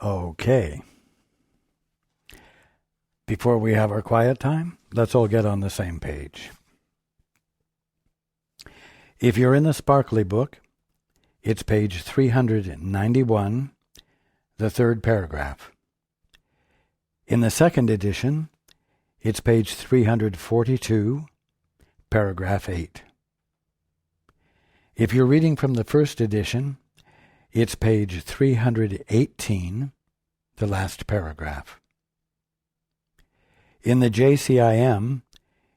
Okay. Before we have our quiet time, let's all get on the same page. If you're in the Sparkly book, it's page 391, the third paragraph. In the second edition, it's page 342, paragraph 8. If you're reading from the first edition, it's page 318, the last paragraph. In the JCIM,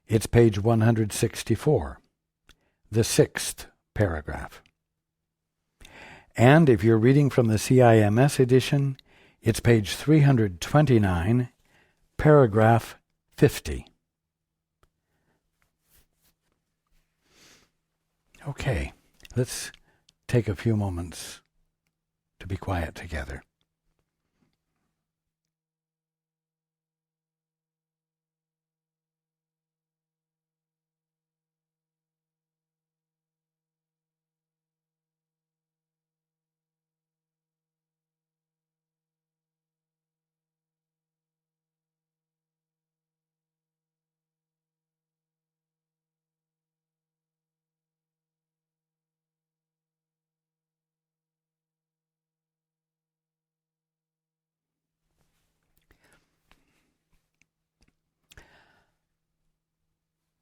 it's page 164, the sixth paragraph. And if you're reading from the CIMS edition, it's page 329, paragraph 50. Okay, let's take a few moments to be quiet together.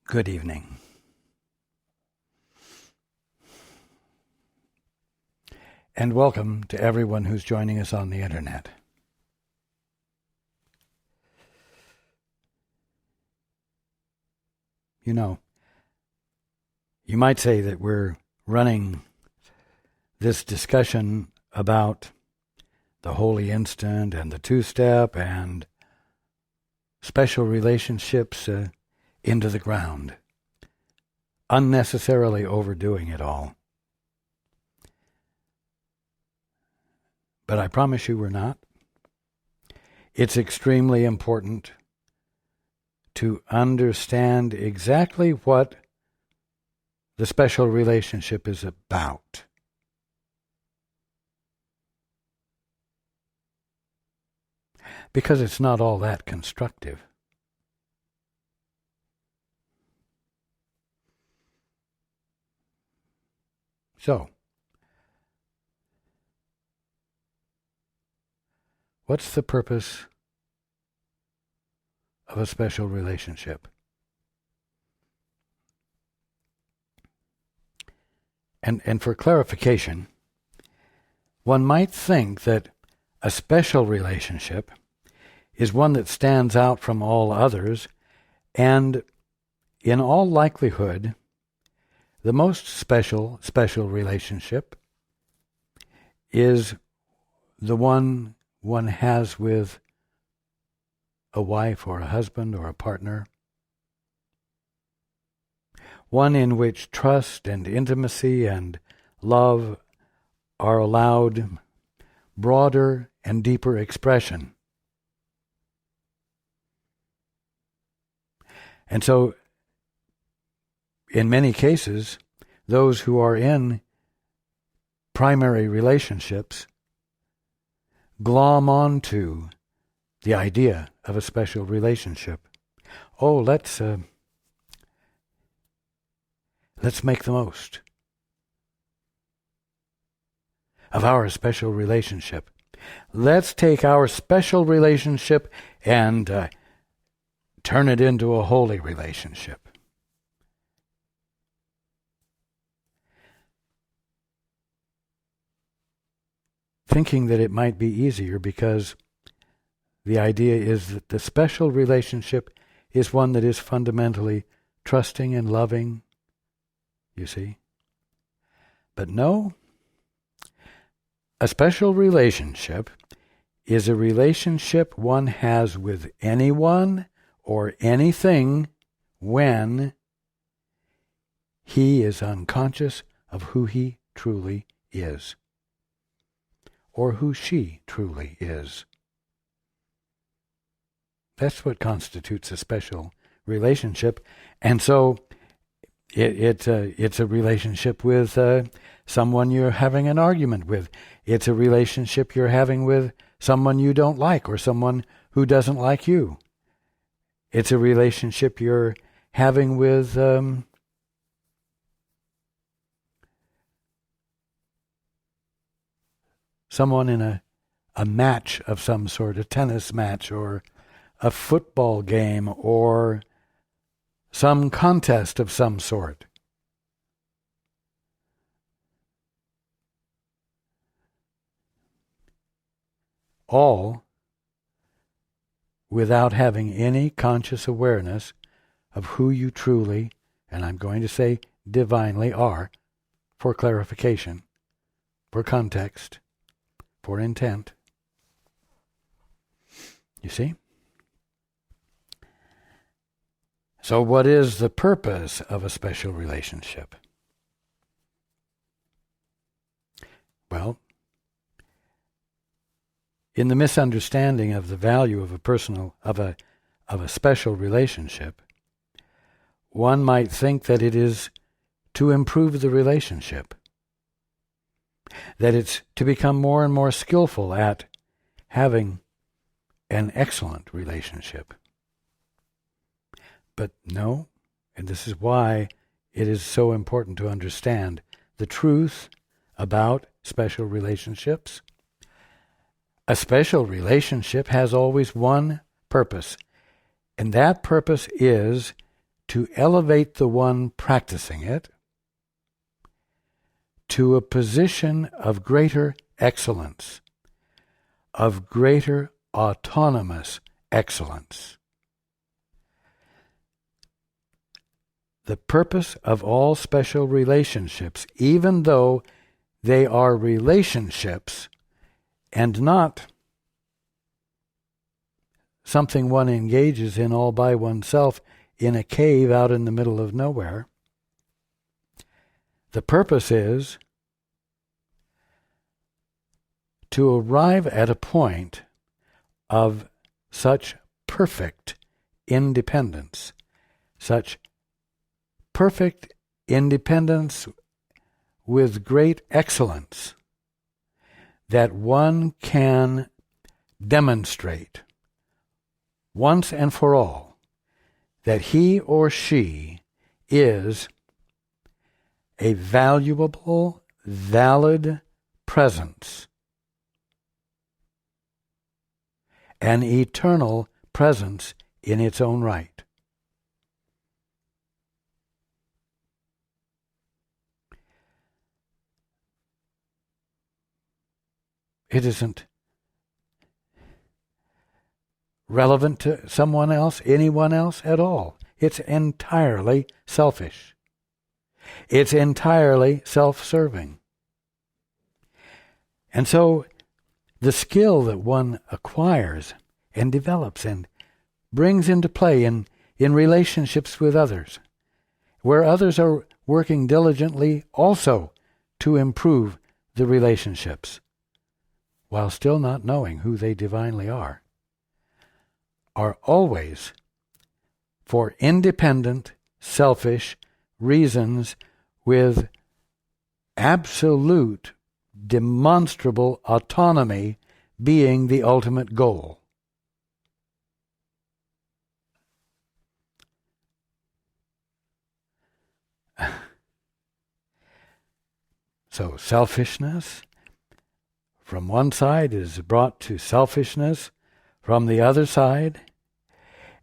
Good evening. And welcome to everyone who's joining us on the internet. You know, you might say that we're running this discussion about the holy instant and the two-step and special relationships into the ground, unnecessarily overdoing it all. But I promise you we're not. It's extremely important to understand exactly what the special relationship is about. Because it's not all that constructive. So, what's the purpose of a special relationship? And for clarification, one might think that a special relationship is one that stands out from all others, and in all likelihood, the most special relationship is the one has with a wife or a husband or a partner, one in which trust and intimacy and love are allowed broader and deeper expression. And so, in many cases, those who are in primary relationships glom onto the idea of a special relationship. Oh, let's make the most of our special relationship. Let's take our special relationship and turn it into a holy relationship. Thinking that it might be easier because the idea is that the special relationship is one that is fundamentally trusting and loving, you see. But no, a special relationship is a relationship one has with anyone or anything when he is unconscious of who he truly is, or who she truly is. That's what constitutes a special relationship. And so it's a relationship with someone you're having an argument with. It's a relationship you're having with someone you don't like or someone who doesn't like you. It's a relationship you're having with someone in a match of some sort, a tennis match or a football game or some contest of some sort. All without having any conscious awareness of who you truly, and I'm going to say divinely, are, for clarification, for context, for intent. You see? So what is the purpose of a special relationship? Well, in the misunderstanding of the value of a special relationship, one might think that it is to improve the relationship, that it's to become more and more skillful at having an excellent relationship. But no, and this is why it is so important to understand the truth about special relationships. A special relationship has always one purpose, and that purpose is to elevate the one practicing it to a position of greater excellence, of greater autonomous excellence. The purpose of all special relationships, even though they are relationships and not something one engages in all by oneself in a cave out in the middle of nowhere, the purpose is to arrive at a point of such perfect independence, such perfect independence with great excellence, that one can demonstrate once and for all that he or she is a valuable, valid presence, an eternal presence in its own right. It isn't relevant to someone else, anyone else at all. It's entirely selfish. It's entirely self-serving. And so the skill that one acquires and develops and brings into play in relationships with others, where others are working diligently also to improve the relationships, while still not knowing who they divinely are always for independent, selfish reasons with absolute, demonstrable autonomy being the ultimate goal. So selfishness from one side is brought to selfishness from the other side,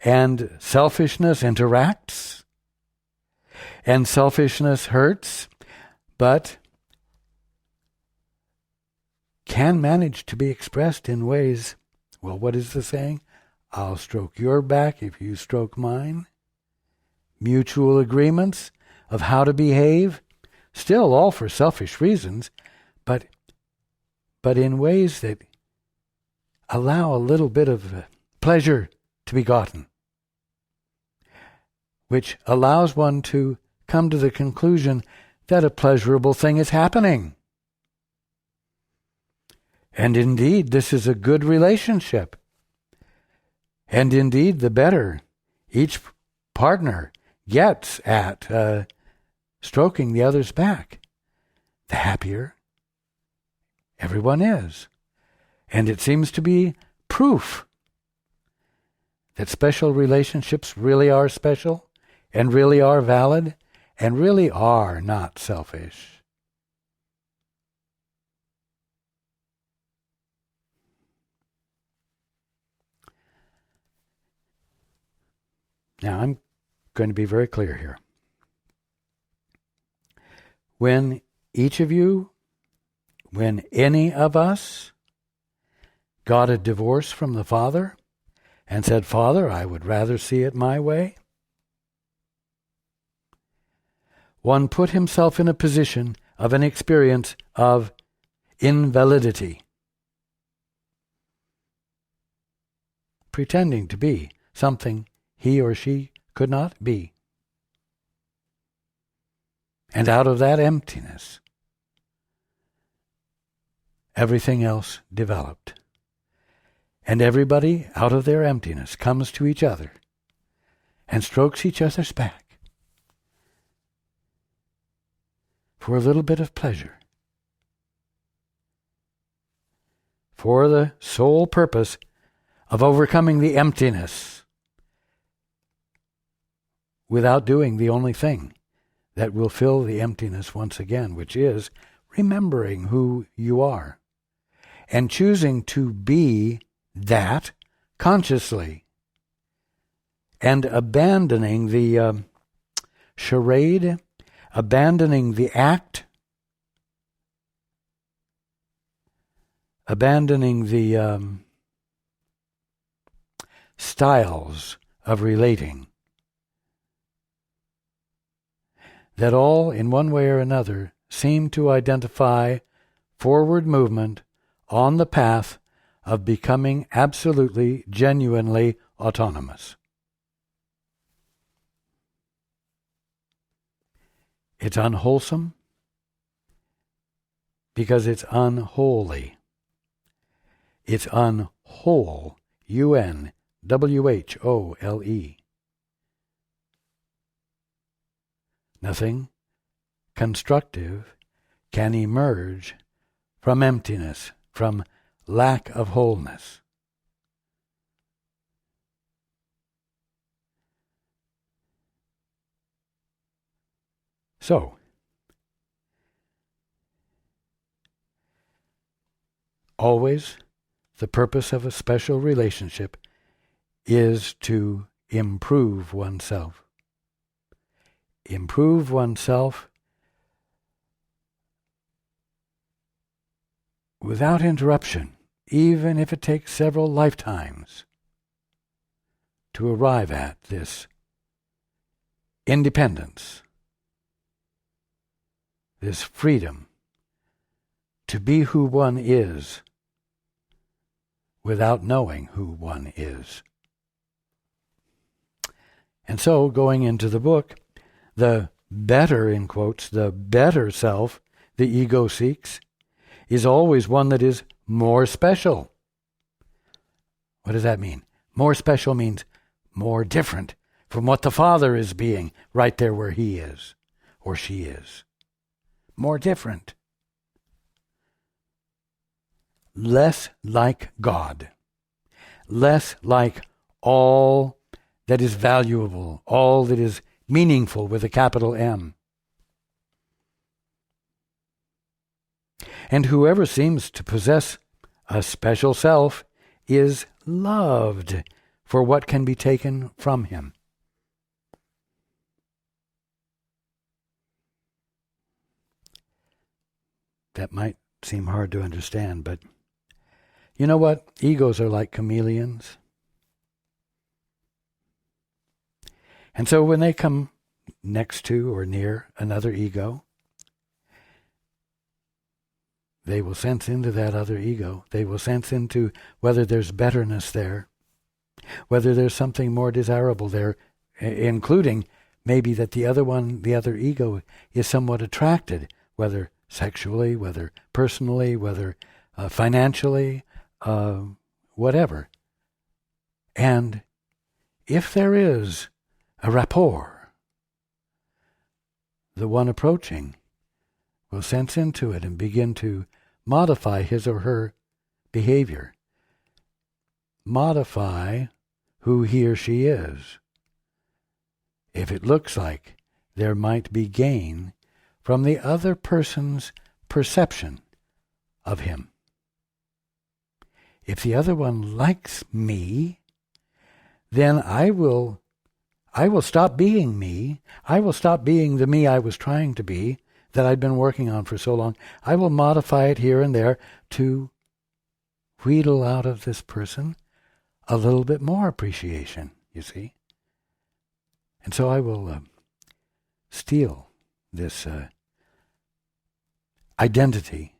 and selfishness interacts, and selfishness hurts, but can manage to be expressed in ways, well, what is the saying? I'll stroke your back if you stroke mine. Mutual agreements of how to behave, still all for selfish reasons, but in ways that allow a little bit of pleasure to be gotten, which allows one to come to the conclusion that a pleasurable thing is happening. And indeed, this is a good relationship. And indeed, the better each partner gets at stroking the other's back, the happier everyone is. And it seems to be proof that special relationships really are special and really are valid and really are not selfish. Now, I'm going to be very clear here. When each of you, when any of us got a divorce from the father and said, "Father, I would rather see it my way," one put himself in a position of an experience of invalidity, pretending to be something he or she could not be. And out of that emptiness, everything else developed. And everybody, out of their emptiness, comes to each other and strokes each other's back for a little bit of pleasure, for the sole purpose of overcoming the emptiness without doing the only thing that will fill the emptiness once again, which is remembering who you are and choosing to be that consciously and abandoning the charade, abandoning the act, abandoning the styles of relating that all, in one way or another, seem to identify forward movement on the path of becoming absolutely, genuinely autonomous. It's unwholesome because it's unholy. It's unwhole, unwhole. Nothing constructive can emerge from emptiness, from lack of wholeness. So, always the purpose of a special relationship is to improve oneself. Improve oneself without interruption, even if it takes several lifetimes to arrive at this independence, this freedom to be who one is without knowing who one is. And so, going into the book, the better, in quotes, the better self the ego seeks is always one that is more special. What does that mean? More special means more different from what the Father is being right there where he is or she is. More different. Less like God. Less like all that is valuable, all that is meaningful with a capital M. And whoever seems to possess a special self is loved for what can be taken from him. That might seem hard to understand, but you know what? Egos are like chameleons. And so when they come next to or near another ego, they will sense into that other ego. They will sense into whether there's betterness there, whether there's something more desirable there, including maybe that the other ego is somewhat attracted, whether sexually, whether personally, whether financially, whatever. And if there is a rapport, the one approaching will sense into it and begin to modify his or her behavior, modify who he or she is, if it looks like there might be gain from the other person's perception of him. If the other one likes me, then I will stop being me. I will stop being the me I was trying to be, that I'd been working on for so long. I will modify it here and there to wheedle out of this person a little bit more appreciation, you see. And so I will steal this identity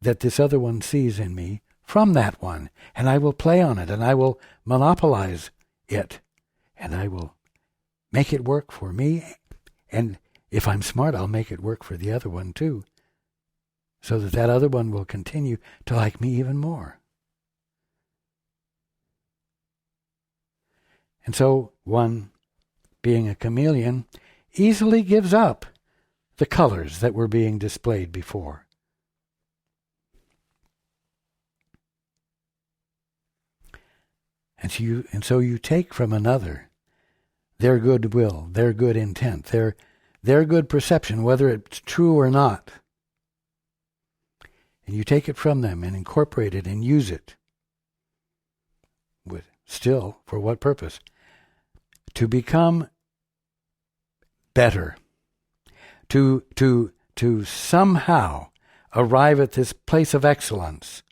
that this other one sees in me from that one, and I will play on it, and I will monopolize it, and I will make it work for me, and if I'm smart, I'll make it work for the other one too, so that that other one will continue to like me even more. And so one, being a chameleon, easily gives up the colors that were being displayed before. And so you take from another their good will, their good intent, their good perception, whether it's true or not. And you take it from them and incorporate it and use it. Still, for what purpose? To become better. To somehow arrive at this place of excellence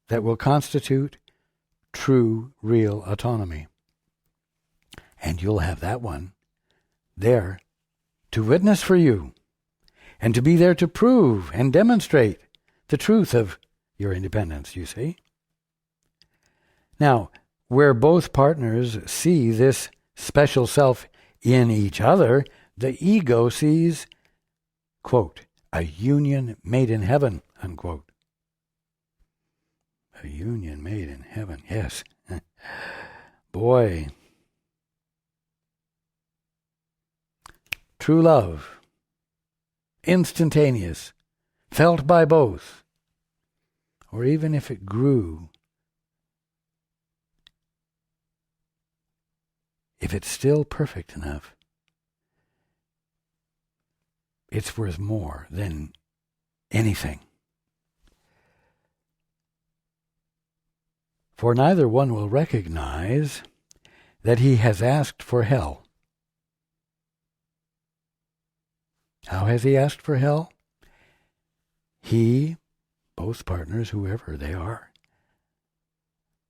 that will constitute true, real autonomy. And you'll have that one there to witness for you and to be there to prove and demonstrate the truth of your independence, you see. Now, where both partners see this special self in each other, the ego sees, quote, a union made in heaven, unquote. A union made in heaven, yes. Boy. True love, instantaneous, felt by both, or even if it grew, if it's still perfect enough, it's worth more than anything. For neither one will recognize that he has asked for hell. How has he asked for hell? He, both partners, whoever they are,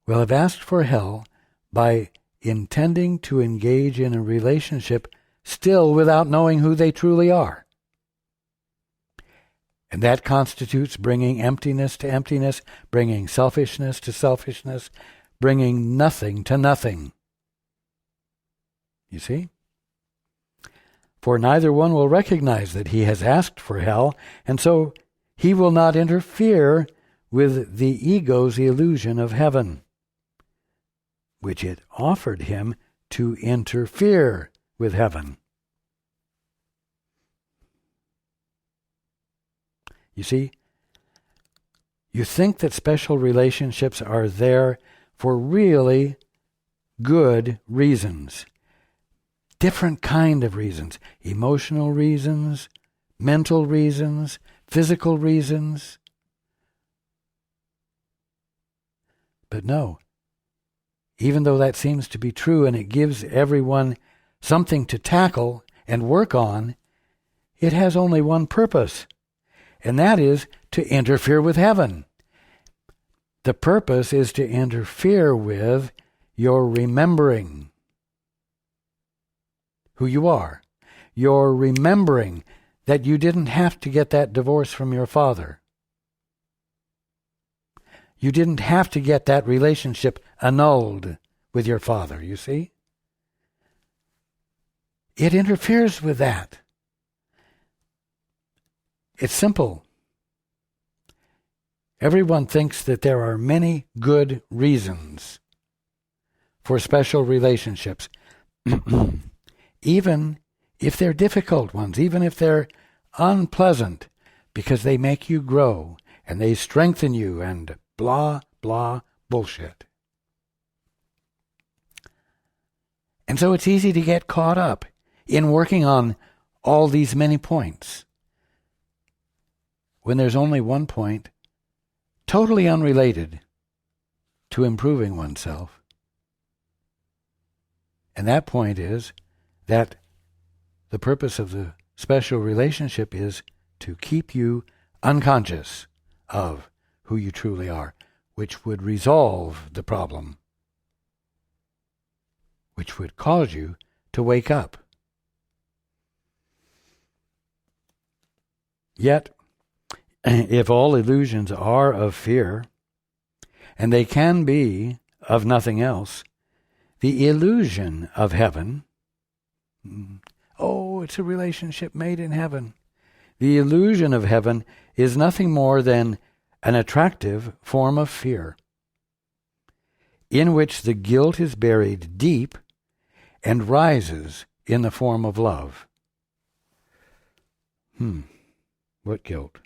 will have asked for hell by intending to engage in a relationship still without knowing who they truly are. And that constitutes bringing emptiness to emptiness, bringing selfishness to selfishness, bringing nothing to nothing. You see? For neither one will recognize that he has asked for hell, and so he will not interfere with the ego's illusion of heaven, which it offered him to interfere with heaven. You see, you think that special relationships are there for really good reasons. Different kind of reasons. Emotional reasons, mental reasons, physical reasons. But no, even though that seems to be true and it gives everyone something to tackle and work on, it has only one purpose. And that is to interfere with heaven. The purpose is to interfere with your remembering who you are. Your remembering that you didn't have to get that divorce from your father. You didn't have to get that relationship annulled with your father, you see? It interferes with that. It's simple. Everyone thinks that there are many good reasons for special relationships, even if they're difficult ones, even if they're unpleasant, because they make you grow and they strengthen you, and blah, blah, bullshit. And so it's easy to get caught up in working on all these many points when there's only one point totally unrelated to improving oneself. And that point is that the purpose of the special relationship is to keep you unconscious of who you truly are, which would resolve the problem, which would cause you to wake up. Yet, if all illusions are of fear, and they can be of nothing else, the illusion of heaven, it's a relationship made in heaven. The illusion of heaven is nothing more than an attractive form of fear, in which the guilt is buried deep and rises in the form of love. What guilt?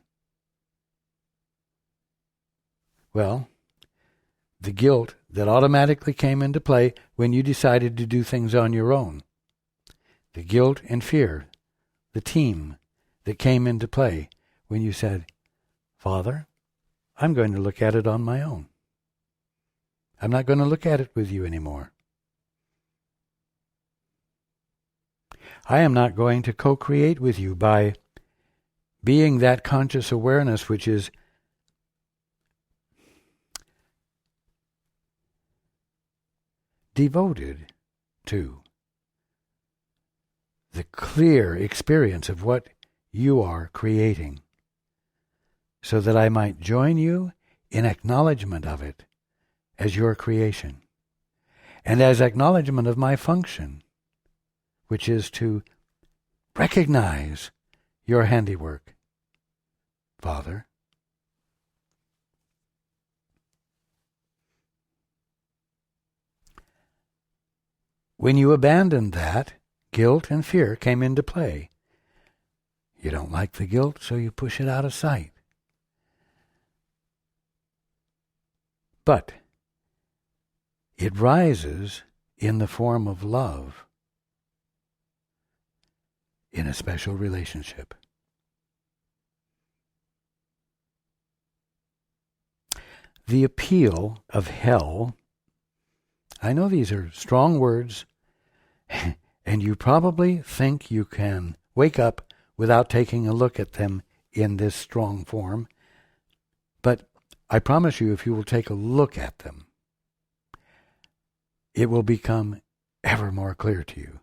Well, the guilt that automatically came into play when you decided to do things on your own. The guilt and fear, the team that came into play when you said, Father, I'm going to look at it on my own. I'm not going to look at it with you anymore. I am not going to co-create with you by being that conscious awareness which is devoted to the clear experience of what you are creating, so that I might join you in acknowledgement of it as your creation, and as acknowledgement of my function, which is to recognize your handiwork, Father. When you abandoned that, guilt and fear came into play. You don't like the guilt, so you push it out of sight. But it rises in the form of love in a special relationship. The appeal of hell, I know these are strong words, and you probably think you can wake up without taking a look at them in this strong form, but I promise you, if you will take a look at them, it will become ever more clear to you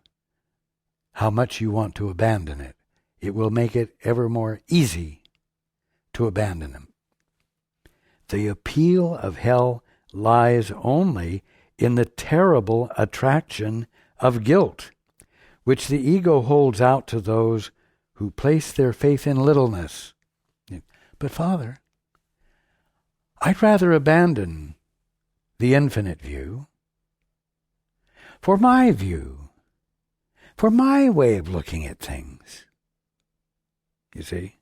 how much you want to abandon it. It will make it ever more easy to abandon them. The appeal of hell lies only in the terrible attraction of guilt, which the ego holds out to those who place their faith in littleness. But Father, I'd rather abandon the infinite view for my view, for my way of looking at things. You see?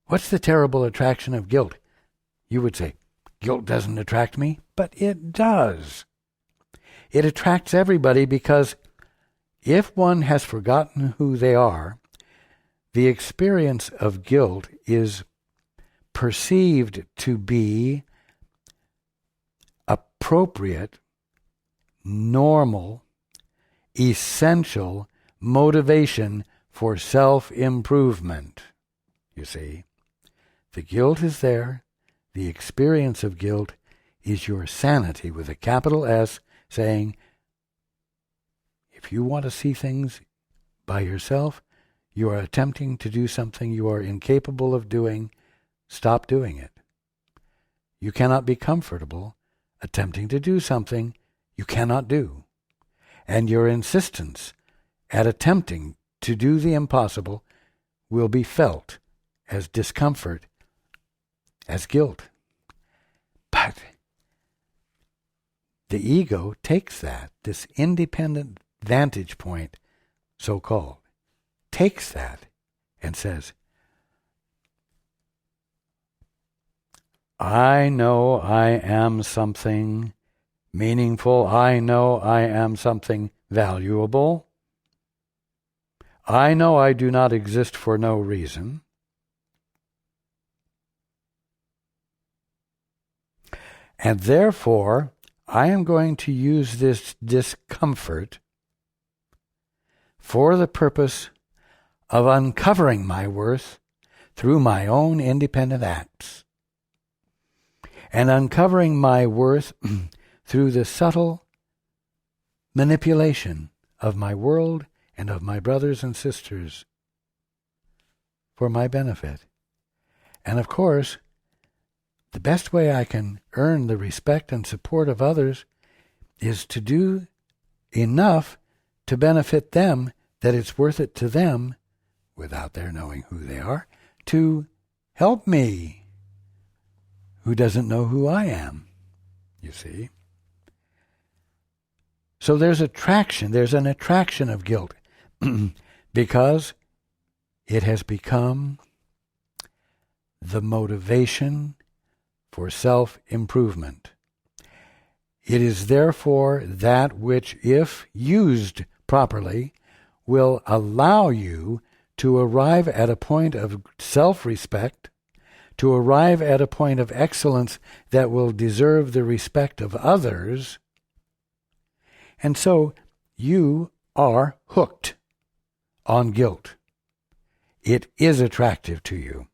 What's the terrible attraction of guilt? You would say, guilt doesn't attract me, but it does. It attracts everybody because if one has forgotten who they are, the experience of guilt is perceived to be appropriate, normal, essential motivation for self-improvement. You see, the guilt is there. The experience of guilt is your sanity with a capital S, saying, if you want to see things by yourself, you are attempting to do something you are incapable of doing, stop doing it. You cannot be comfortable attempting to do something you cannot do. And your insistence at attempting to do the impossible will be felt as discomfort, as guilt. But the ego takes that, this independent vantage point, so-called, takes that and says, I know I am something meaningful. I know I am something valuable. I know I do not exist for no reason. And therefore, I am going to use this discomfort for the purpose of uncovering my worth through my own independent acts, and uncovering my worth through the subtle manipulation of my world and of my brothers and sisters for my benefit. And of course, the best way I can earn the respect and support of others is to do enough to benefit them that it's worth it to them, without their knowing who they are, to help me, who doesn't know who I am, you see. So there's an attraction of guilt because it has become the motivation for self-improvement. It is therefore that which, if used properly, will allow you to arrive at a point of self-respect, to arrive at a point of excellence that will deserve the respect of others. And so you are hooked on guilt. It is attractive to you.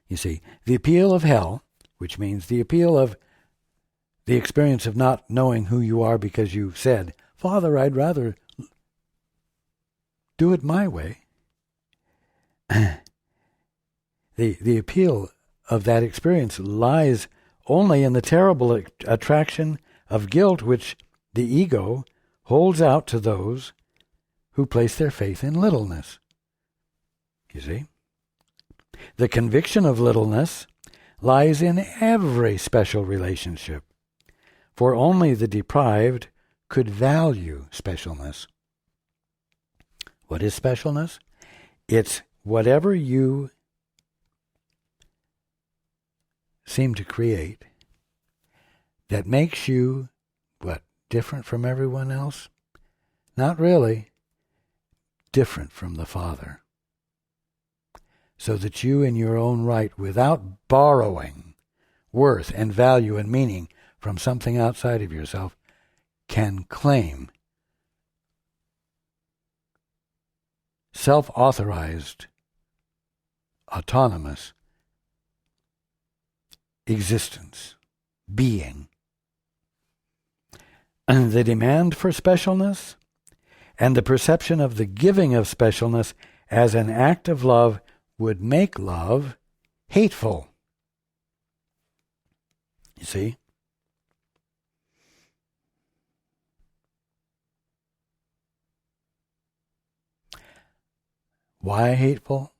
You see, the appeal of hell, which means the appeal of the experience of not knowing who you are because you said, Father, I'd rather do it my way. The appeal of that experience lies only in the terrible attraction of guilt which the ego holds out to those who place their faith in littleness. You see? The conviction of littleness lies in every special relationship, for only the deprived could value specialness. What is specialness? It's whatever you seem to create that makes you, different from everyone else? Not really. Different from the Father. So that you in your own right, without borrowing worth and value and meaning from something outside of yourself, can claim self-authorized, autonomous existence, being. And the demand for specialness and the perception of the giving of specialness as an act of love would make love hateful. You see? Why hateful?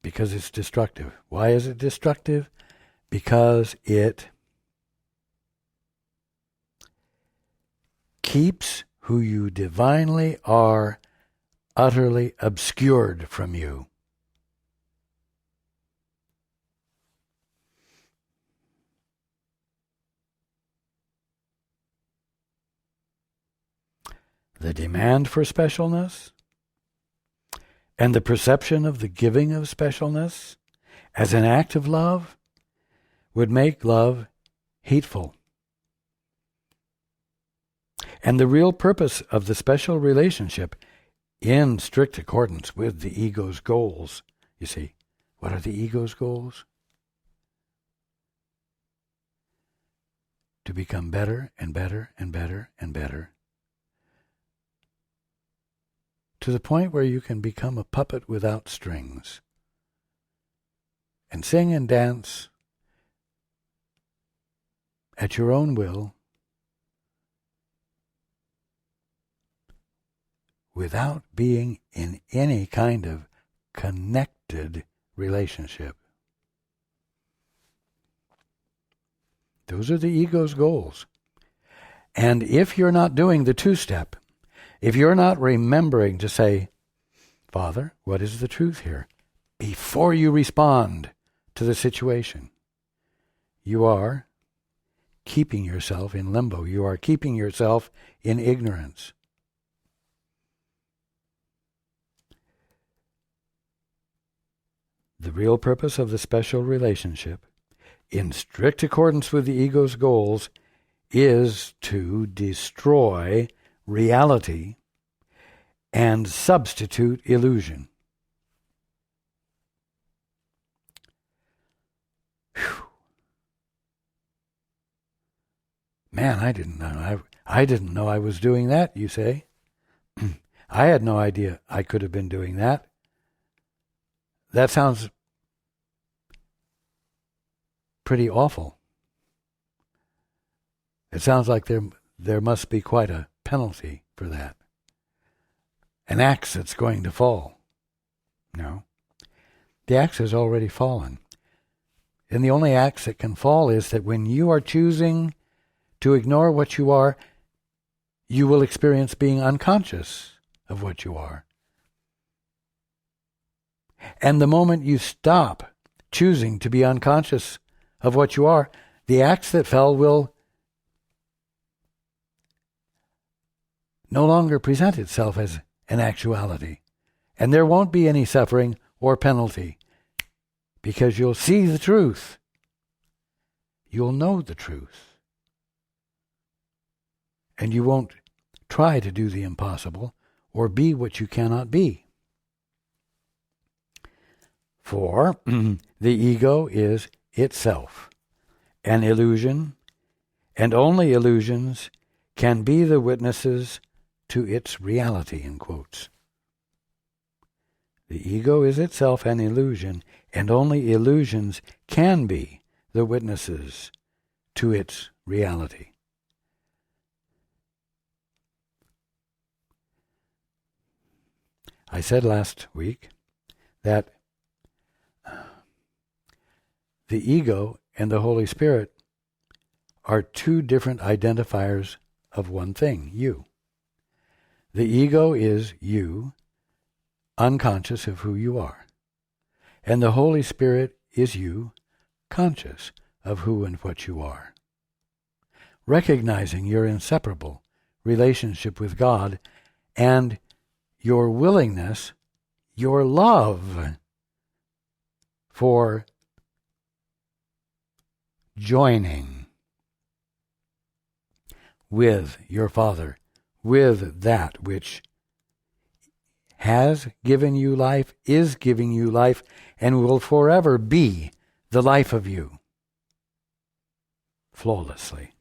Because it's destructive. Why is it destructive? Because it keeps who you divinely are utterly obscured from you. The demand for specialness and the perception of the giving of specialness as an act of love would make love hateful. And the real purpose of the special relationship, in strict accordance with the ego's goals, you see, what are the ego's goals? To become better and better and better and better, to the point where you can become a puppet without strings, and sing and dance at your own will, without being in any kind of connected relationship. Those are the ego's goals. And if you're not doing the two-step, if you're not remembering to say, Father, what is the truth here? Before you respond to the situation. You are keeping yourself in limbo. You are keeping yourself in ignorance. The real purpose of the special relationship, in strict accordance with the ego's goals, is to destroy reality and substitute illusion. Whew. Man, I didn't know I was doing that, you say. I had no idea I could have been doing that. That sounds pretty awful. It sounds like there must be quite a penalty for that. An axe that's going to fall. No. The axe has already fallen. And the only axe that can fall is that when you are choosing to ignore what you are, you will experience being unconscious of what you are. And the moment you stop choosing to be unconscious of what you are, the axe that fell will no longer present itself as an actuality. And there won't be any suffering or penalty, because you'll see the truth. You'll know the truth. And you won't try to do the impossible or be what you cannot be. For the ego is itself an illusion, and only illusions can be the witnesses to its reality, in quotes. The ego is itself an illusion, and only illusions can be the witnesses to its reality. I said last week that the ego and the Holy Spirit are two different identifiers of one thing, you. The ego is you, unconscious of who you are. And the Holy Spirit is you, conscious of who and what you are. Recognizing your inseparable relationship with God and your willingness, your love for joining with your Father, with that which has given you life, is giving you life, and will forever be the life of you, flawlessly.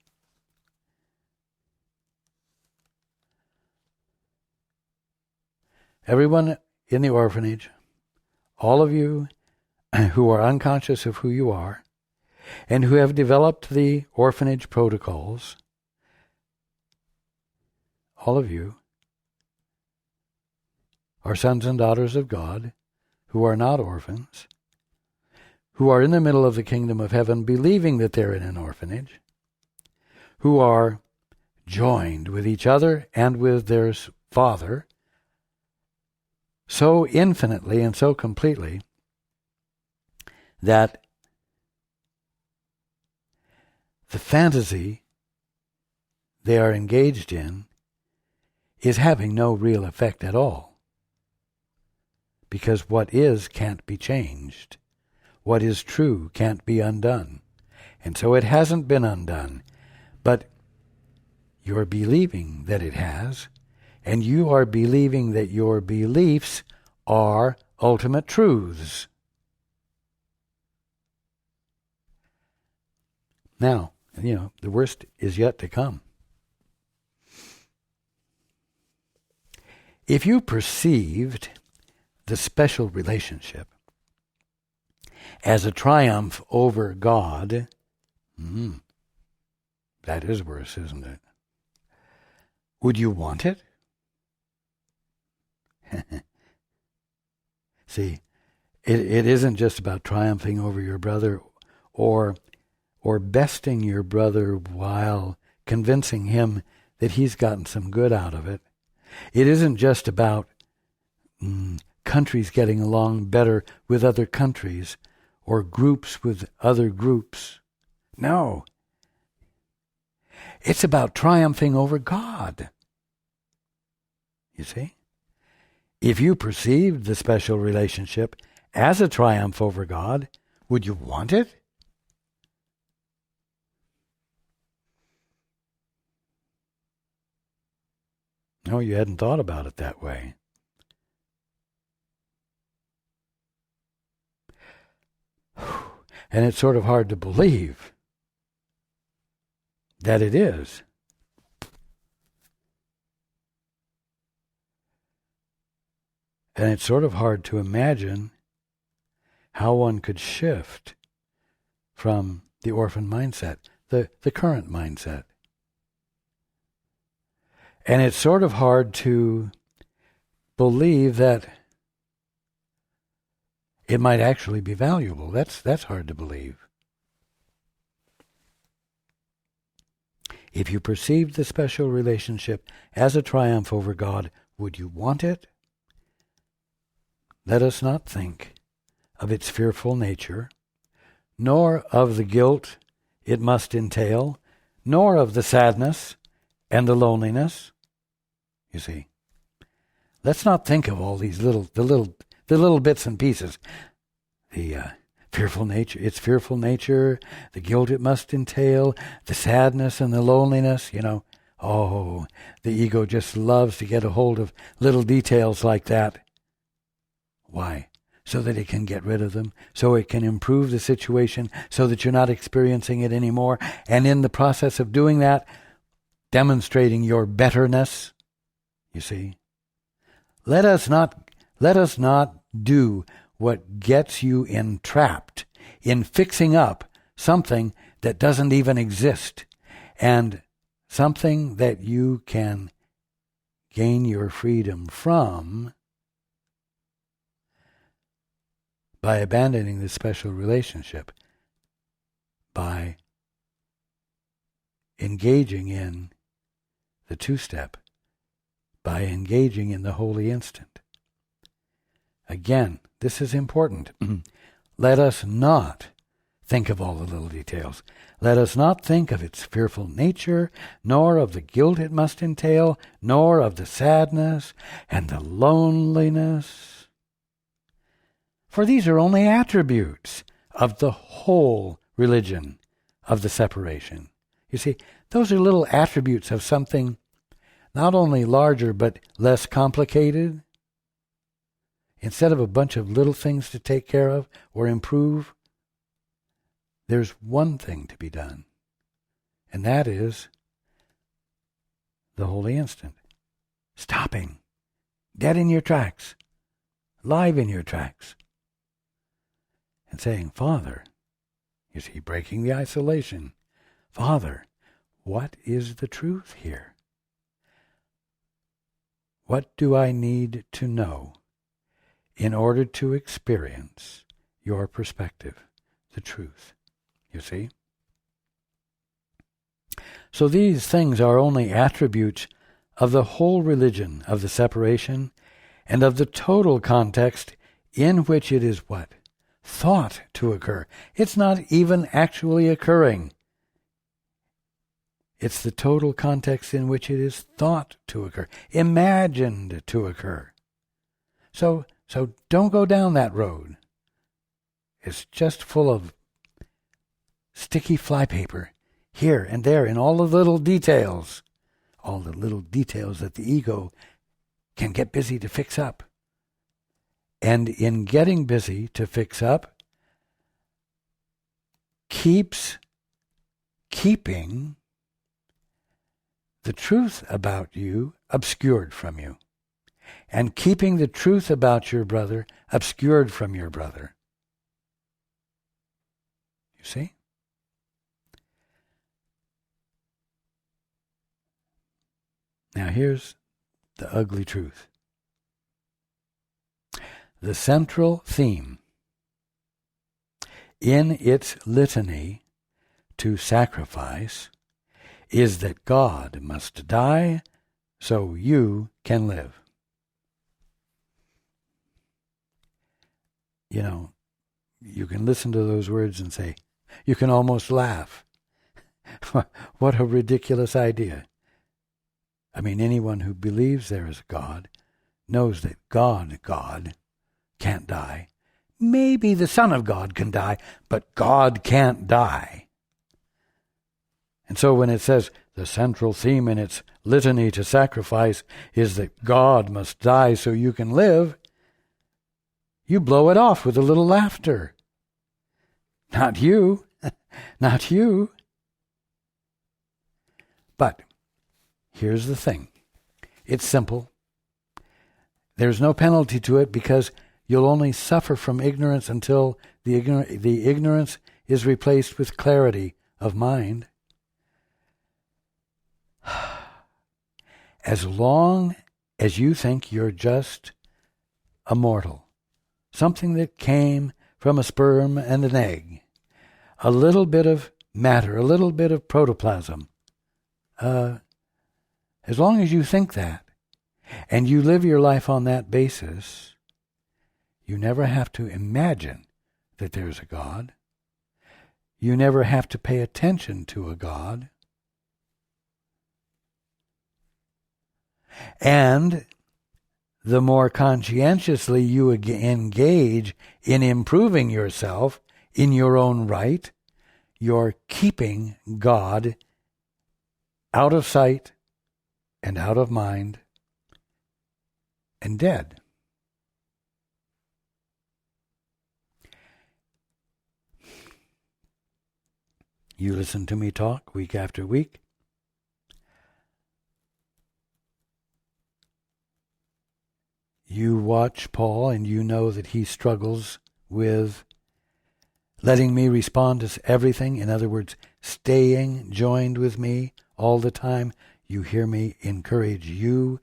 Everyone in the orphanage, all of you who are unconscious of who you are, and who have developed the orphanage protocols, all of you are sons and daughters of God who are not orphans, who are in the middle of the kingdom of heaven believing that they're in an orphanage, who are joined with each other and with their Father so infinitely and so completely that the fantasy they are engaged in is having no real effect at all. Because what is can't be changed. What is true can't be undone. And so it hasn't been undone. But you're believing that it has, and you are believing that your beliefs are ultimate truths. Now, the worst is yet to come. If you perceived the special relationship as a triumph over God, that is worse, isn't it? Would you want it? See, it isn't just about triumphing over your brother or besting your brother while convincing him that he's gotten some good out of it. It isn't just about countries getting along better with other countries, or groups with other groups. No. It's about triumphing over God. You see? If you perceived the special relationship as a triumph over God, would you want it? No, you hadn't thought about it that way. And it's sort of hard to believe that it is. And it's sort of hard to imagine how one could shift from the orphan mindset, the current mindset. And it's sort of hard to believe that it might actually be valuable. That's hard to believe. If you perceived the special relationship as a triumph over God, would you want it? Let us not think of its fearful nature, nor of the guilt it must entail, nor of the sadness and the loneliness. You see, let's not think of all these little bits and pieces. The fearful nature, its fearful nature, the guilt it must entail, the sadness and the loneliness. Oh, the ego just loves to get a hold of little details like that. Why? So that it can get rid of them, so it can improve the situation, so that you're not experiencing it anymore, and in the process of doing that, demonstrating your betterness. You see? Let us not do what gets you entrapped in fixing up something that doesn't even exist, and something that you can gain your freedom from by abandoning the special relationship, by engaging in the two-step, by engaging in the holy instant. Again, this is important. Let us not think of all the little details. Let us not think of its fearful nature, nor of the guilt it must entail, nor of the sadness and the loneliness. For these are only attributes of the whole religion of the separation. You see, those are little attributes of something not only larger but less complicated. Instead of a bunch of little things to take care of or improve, there's one thing to be done, and that is the holy instant. Stopping, dead in your tracks, live in your tracks, and saying, Father, you see, breaking the isolation, Father, what is the truth here? What do I need to know in order to experience your perspective, the truth? You see? So these things are only attributes of the whole religion of the separation and of the total context in which it is what? Thought to occur. It's not even actually occurring. It's the total context in which it is thought to occur, imagined to occur. So don't go down that road. It's just full of sticky flypaper here and there in all the little details that the ego can get busy to fix up. And in getting busy to fix up, keeps keeping the truth about you obscured from you, and keeping the truth about your brother obscured from your brother. You see? Now here's the ugly truth. The central theme in its litany to sacrifice is that God must die so you can live. You know, you can listen to those words and say, you can almost laugh. What a ridiculous idea. I mean, anyone who believes there is a God knows that God can't die. Maybe the Son of God can die, but God can't die. And so when it says the central theme in its litany to sacrifice is that God must die so you can live, you blow it off with a little laughter. Not you. Not you. But here's the thing. It's simple. There's no penalty to it because you'll only suffer from ignorance until the ignorance is replaced with clarity of mind. As long as you think you're just a mortal, something that came from a sperm and an egg, a little bit of matter, a little bit of protoplasm, as long as you think that, and you live your life on that basis, you never have to imagine that there's a God. You never have to pay attention to a God. And the more conscientiously you engage in improving yourself in your own right, you're keeping God out of sight and out of mind and dead. You listen to me talk week after week. You watch Paul and you know that he struggles with letting me respond to everything. In other words, staying joined with me all the time. You hear me encourage you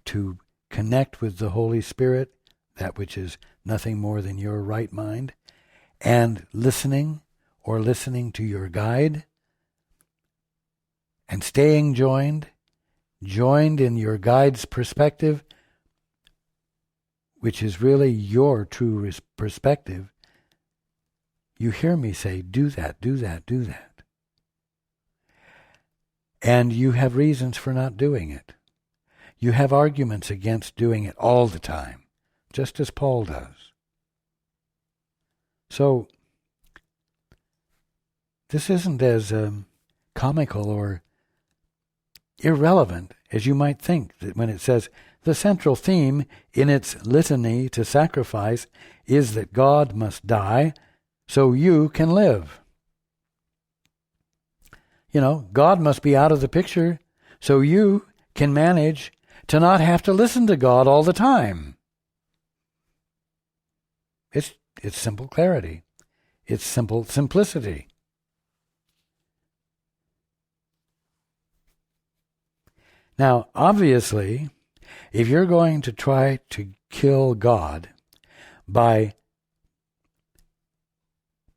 to connect with the Holy Spirit, that which is nothing more than your right mind, and listening to your guide, and staying joined in your guide's perspective, which is really your true perspective. You hear me say, do that, do that, do that. And you have reasons for not doing it. You have arguments against doing it all the time, just as Paul does. So, this isn't as comical or irrelevant as you might think that when it says the central theme in its litany to sacrifice is that God must die so you can live. You know, God must be out of the picture so you can manage to not have to listen to God all the time. It's simple clarity. It's simple simplicity. Now, obviously, if you're going to try to kill God by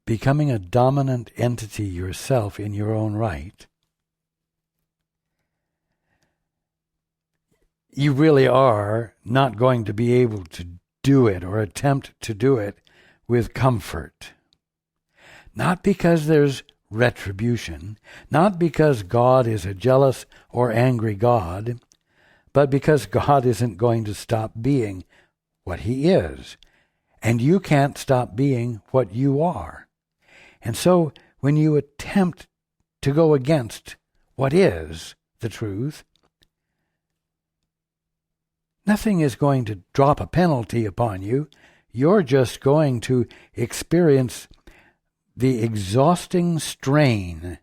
becoming a dominant entity yourself in your own right, you really are not going to be able to do it or attempt to do it with comfort. Not because there's retribution, not because God is a jealous or angry God, but because God isn't going to stop being what he is, and you can't stop being what you are. And so when you attempt to go against what is the truth, nothing is going to drop a penalty upon you. You're just going to experience the exhausting strain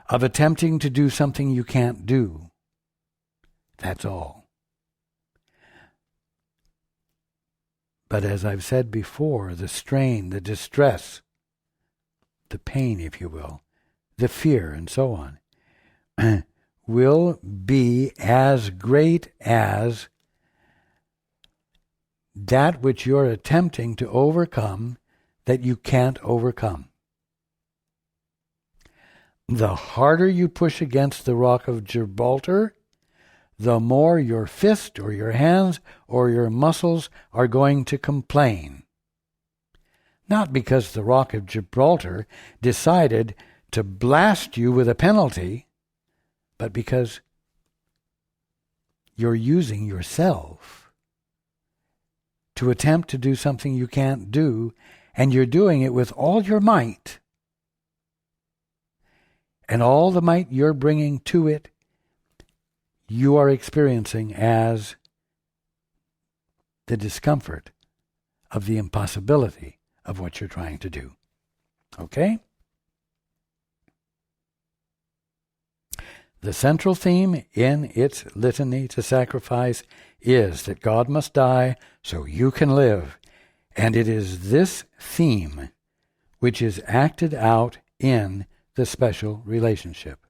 of attempting to do something you can't do. That's all. But as I've said before, the strain, the distress, the pain, if you will, the fear, and so on, will be as great as that which you're attempting to overcome that you can't overcome. The harder you push against the rock of Gibraltar, the more your fist or your hands or your muscles are going to complain. Not because the Rock of Gibraltar decided to blast you with a penalty, but because you're using yourself to attempt to do something you can't do, and you're doing it with all your might. And all the might you're bringing to it, you are experiencing as the discomfort of the impossibility of what you're trying to do. Okay? The central theme in its litany to sacrifice is that God must die so you can live. And it is this theme which is acted out in the special relationship.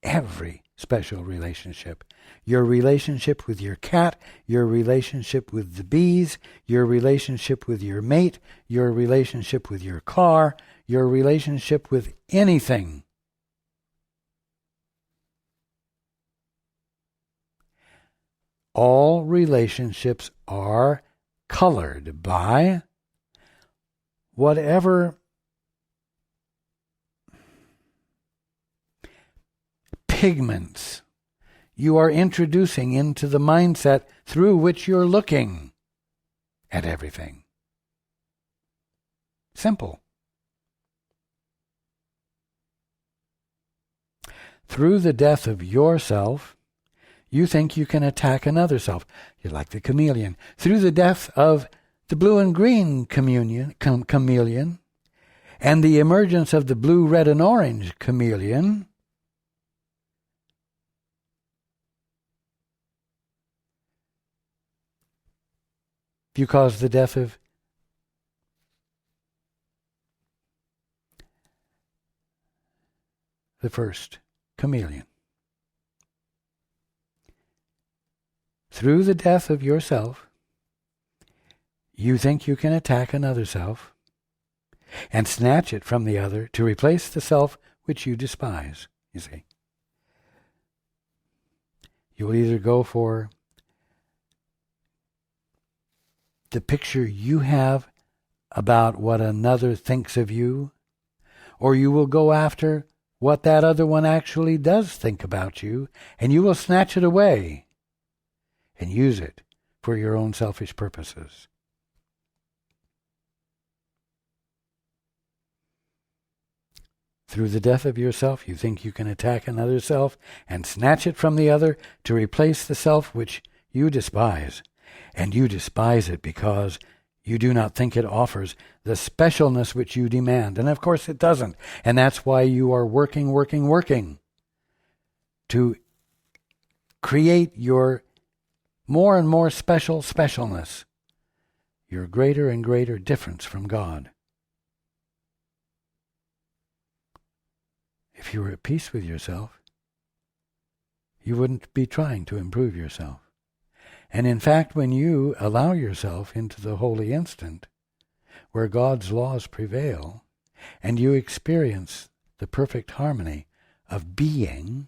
Every special relationship. Your relationship with your cat, your relationship with the bees, your relationship with your mate, your relationship with your car, your relationship with anything. All relationships are colored by whatever pigments you are introducing into the mindset through which you're looking at everything. Simple. Through the death of yourself, you think you can attack another self. You're like the chameleon. Through the death of the blue and green chameleon, and the emergence of the blue, red, and orange chameleon, you cause the death of the first chameleon. Through the death of yourself, you think you can attack another self and snatch it from the other to replace the self which you despise, you see. You will either go for the picture you have about what another thinks of you, or you will go after what that other one actually does think about you, and you will snatch it away and use it for your own selfish purposes. Through the death of yourself, you think you can attack another self and snatch it from the other to replace the self which you despise. And you despise it because you do not think it offers the specialness which you demand. And of course it doesn't. And that's why you are working to create your more and more special specialness, your greater and greater difference from God. If you were at peace with yourself, you wouldn't be trying to improve yourself. And in fact, when you allow yourself into the holy instant, where God's laws prevail, and you experience the perfect harmony of being,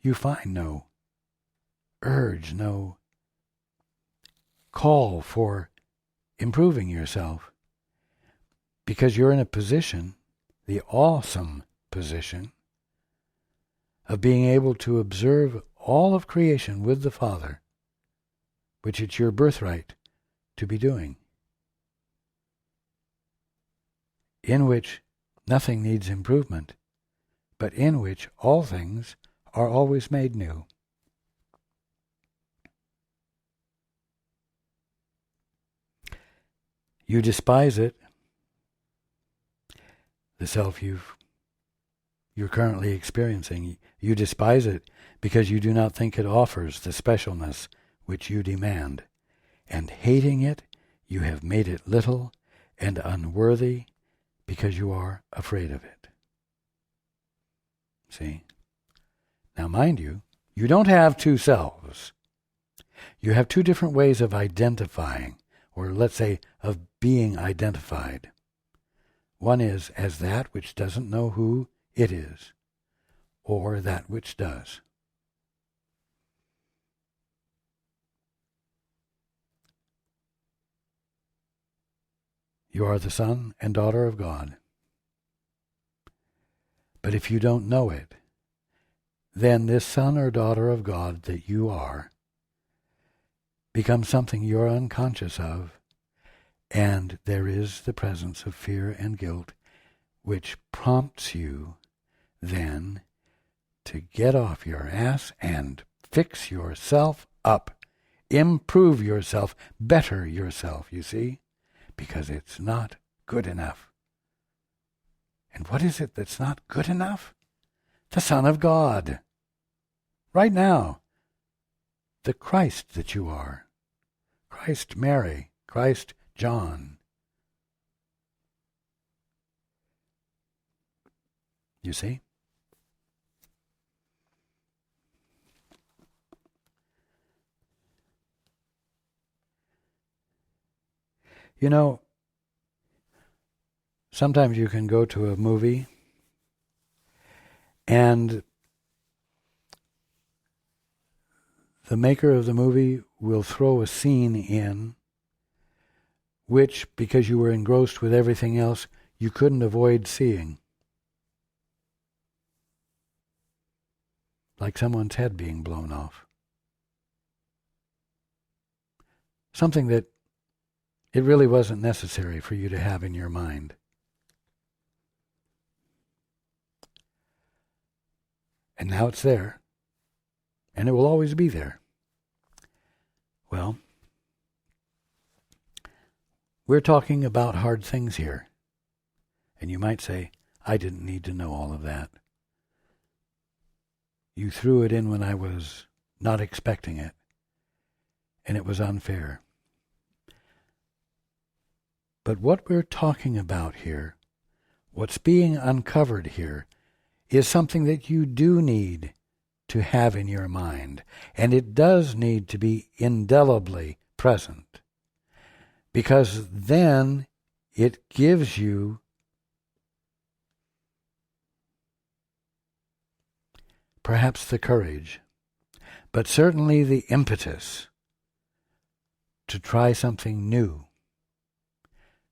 you find no urge, no call for improving yourself, because you're in a position, the awesome position, of being able to observe all of creation with the Father, which it's your birthright to be doing, in which nothing needs improvement, but in which all things are always made new. You despise it, the self you're currently experiencing. You despise it because you do not think it offers the specialness which you demand. And hating it, you have made it little and unworthy because you are afraid of it. See? Now mind you, you don't have two selves. You have two different ways of identifying, or let's say of being identified. One is as that which doesn't know who it is, or that which does. you are the son and daughter of God. But if you don't know it, then this son or daughter of God that you are becomes something you're unconscious of, and there is the presence of fear and guilt, which prompts you then to get off your ass and fix yourself up, improve yourself, better yourself, you see, because it's not good enough. And what is it that's not good enough? The Son of God. Right now, the Christ that you are. Christ Mary, Christ John. You see? You know, sometimes you can go to a movie and the maker of the movie will throw a scene in which, because you were engrossed with everything else, you couldn't avoid seeing. Like someone's head being blown off. Something that it really wasn't necessary for you to have in your mind. And now it's there. And it will always be there. Well, we're talking about hard things here. And you might say, I didn't need to know all of that. You threw it in when I was not expecting it. And it was unfair. But what we're talking about here, what's being uncovered here, is something that you do need to have in your mind. And it does need to be indelibly present. Because then it gives you perhaps the courage, but certainly the impetus to try something new,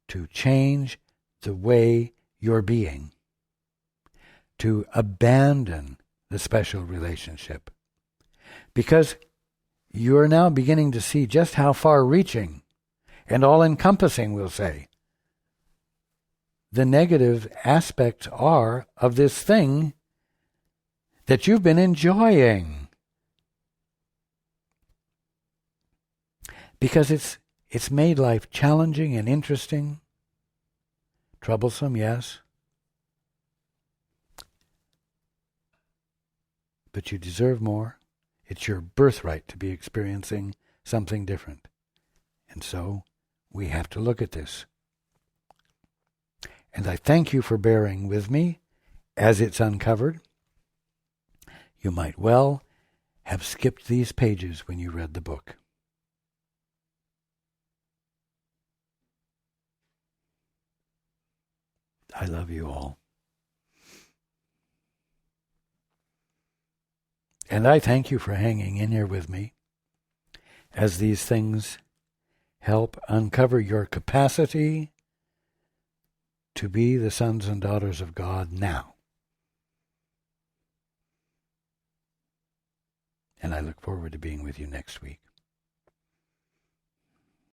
to change the way you're being, to abandon the special relationship. Because you're now beginning to see just how far-reaching and all-encompassing, we'll say, the negative aspects are of this thing that you've been enjoying. Because it's made life challenging and interesting, troublesome, yes. But you deserve more. It's your birthright to be experiencing something different. And so we have to look at this. And I thank you for bearing with me as it's uncovered. You might well have skipped these pages when you read the book. I love you all. And I thank you for hanging in here with me as these things help uncover your capacity to be the sons and daughters of God now. And I look forward to being with you next week.